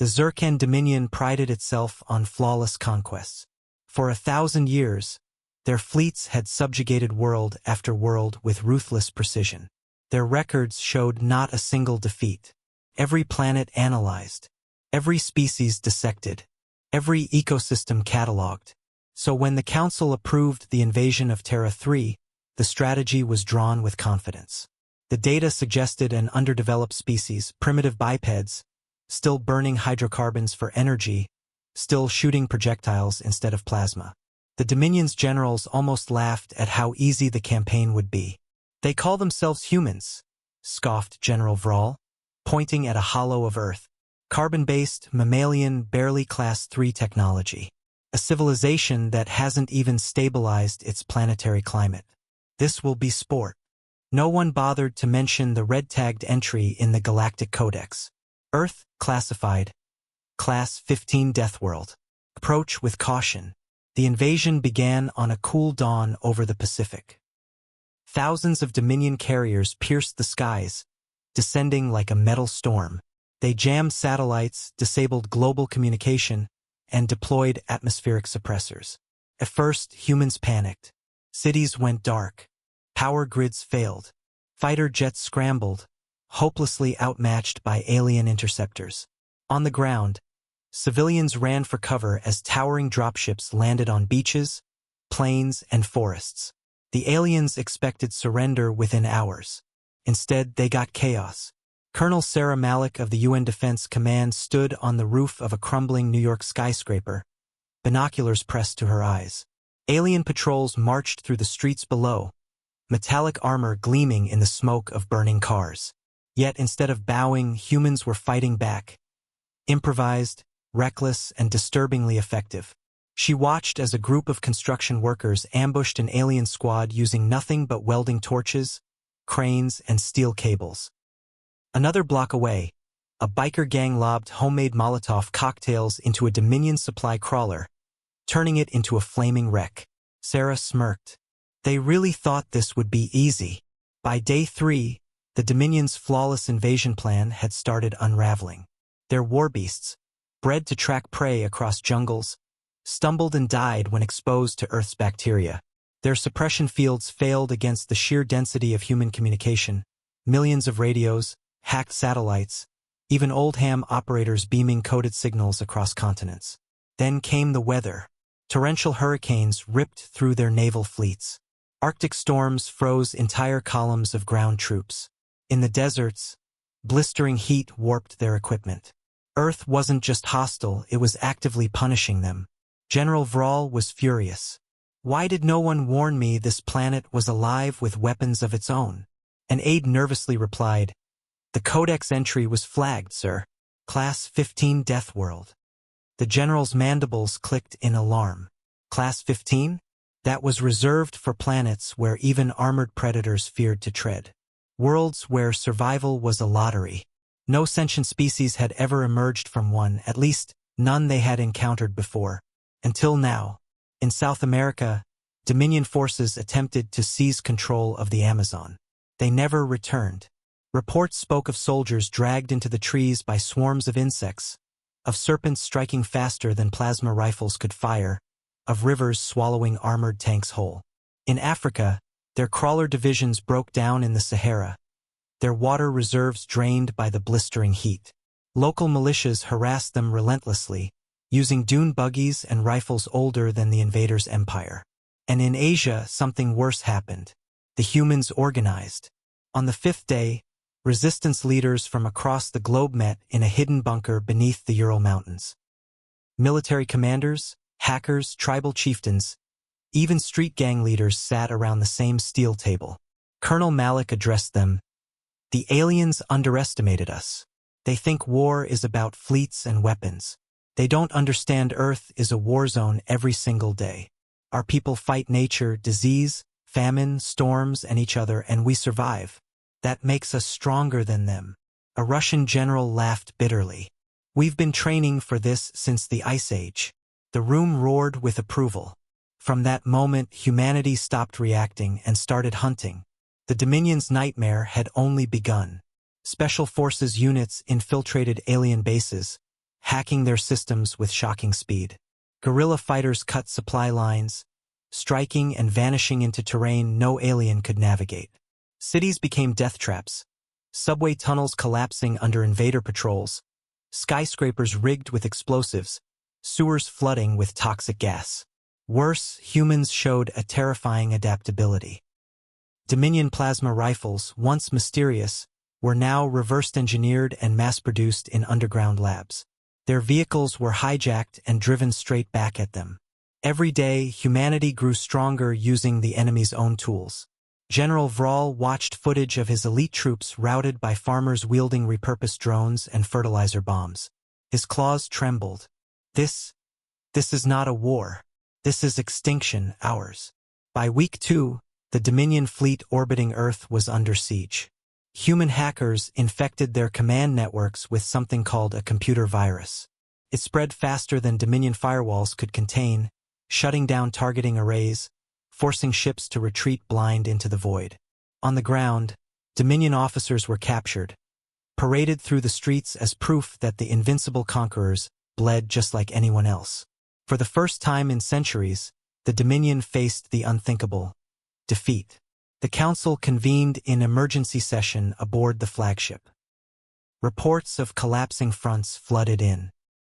The Zircan Dominion prided itself on flawless conquests. For 1,000 years, their fleets had subjugated world after world with ruthless precision. Their records showed not a single defeat. Every planet analyzed, every species dissected, every ecosystem catalogued. So when the Council approved the invasion of Terra 3, the strategy was drawn with confidence. The data suggested an underdeveloped species, primitive bipeds, still burning hydrocarbons for energy, still shooting projectiles instead of plasma. The Dominion's generals almost laughed at how easy the campaign would be. "They call themselves humans," scoffed General Vrall, pointing at a hollow of Earth. "Carbon-based, mammalian, barely Class 3 technology. A civilization that hasn't even stabilized its planetary climate. This will be sport." No one bothered to mention the red-tagged entry in the Galactic Codex. Earth, classified. Class 15 Death World. Approach with caution. The invasion began on a cool dawn over the Pacific. Thousands of Dominion carriers pierced the skies, descending like a metal storm. They jammed satellites, disabled global communication, and deployed atmospheric suppressors. At first, humans panicked. Cities went dark. Power grids failed. Fighter jets scrambled, hopelessly outmatched by alien interceptors. On the ground, civilians ran for cover as towering dropships landed on beaches, plains, and forests. The aliens expected surrender within hours. Instead, they got chaos. Colonel Sarah Malik of the UN Defense Command stood on the roof of a crumbling New York skyscraper, binoculars pressed to her eyes. Alien patrols marched through the streets below, metallic armor gleaming in the smoke of burning cars. Yet instead of bowing, humans were fighting back. Improvised, reckless, and disturbingly effective. She watched as a group of construction workers ambushed an alien squad using nothing but welding torches, cranes, and steel cables. Another block away, a biker gang lobbed homemade Molotov cocktails into a Dominion supply crawler, turning it into a flaming wreck. Sarah smirked. They really thought this would be easy. By day 3, the Dominion's flawless invasion plan had started unraveling. Their warbeasts, bred to track prey across jungles, stumbled and died when exposed to Earth's bacteria. Their suppression fields failed against the sheer density of human communication. Millions of radios, hacked satellites, even old ham operators beaming coded signals across continents. Then came the weather. Torrential hurricanes ripped through their naval fleets. Arctic storms froze entire columns of ground troops. In the deserts, blistering heat warped their equipment. Earth wasn't just hostile, it was actively punishing them. General Vrall was furious. Why did no one warn me this planet was alive with weapons of its own? An aide nervously replied, "The Codex entry was flagged, sir. Class 15 Death World." The general's mandibles clicked in alarm. Class 15? That was reserved for planets where even armored predators feared to tread. Worlds where survival was a lottery. No sentient species had ever emerged from one, at least none they had encountered before. Until now, in South America, Dominion forces attempted to seize control of the Amazon. They never returned. Reports spoke of soldiers dragged into the trees by swarms of insects, of serpents striking faster than plasma rifles could fire, of rivers swallowing armored tanks whole. In Africa, their crawler divisions broke down in the Sahara, their water reserves drained by the blistering heat. Local militias harassed them relentlessly, using dune buggies and rifles older than the invaders' empire. And in Asia, something worse happened. The humans organized. On the 5th day, resistance leaders from across the globe met in a hidden bunker beneath the Ural Mountains. Military commanders, hackers, tribal chieftains, even street gang leaders sat around the same steel table. Colonel Malik addressed them. "The aliens underestimated us. They think war is about fleets and weapons. They don't understand Earth is a war zone every single day. Our people fight nature, disease, famine, storms, and each other, and we survive. That makes us stronger than them." A Russian general laughed bitterly. "We've been training for this since the Ice Age." The room roared with approval. From that moment, humanity stopped reacting and started hunting. The Dominion's nightmare had only begun. Special Forces units infiltrated alien bases, hacking their systems with shocking speed. Guerrilla fighters cut supply lines, striking and vanishing into terrain no alien could navigate. Cities became death traps, subway tunnels collapsing under invader patrols, skyscrapers rigged with explosives, sewers flooding with toxic gas. Worse, humans showed a terrifying adaptability. Dominion plasma rifles, once mysterious, were now reverse-engineered and mass-produced in underground labs. Their vehicles were hijacked and driven straight back at them. Every day, humanity grew stronger using the enemy's own tools. General Vral watched footage of his elite troops routed by farmers wielding repurposed drones and fertilizer bombs. His claws trembled. This is not a war. This is extinction, ours. By week 2, the Dominion fleet orbiting Earth was under siege. Human hackers infected their command networks with something called a computer virus. It spread faster than Dominion firewalls could contain, shutting down targeting arrays, forcing ships to retreat blind into the void. On the ground, Dominion officers were captured, paraded through the streets as proof that the invincible conquerors bled just like anyone else. For the first time in centuries, the Dominion faced the unthinkable: defeat. The Council convened in emergency session aboard the flagship. Reports of collapsing fronts flooded in.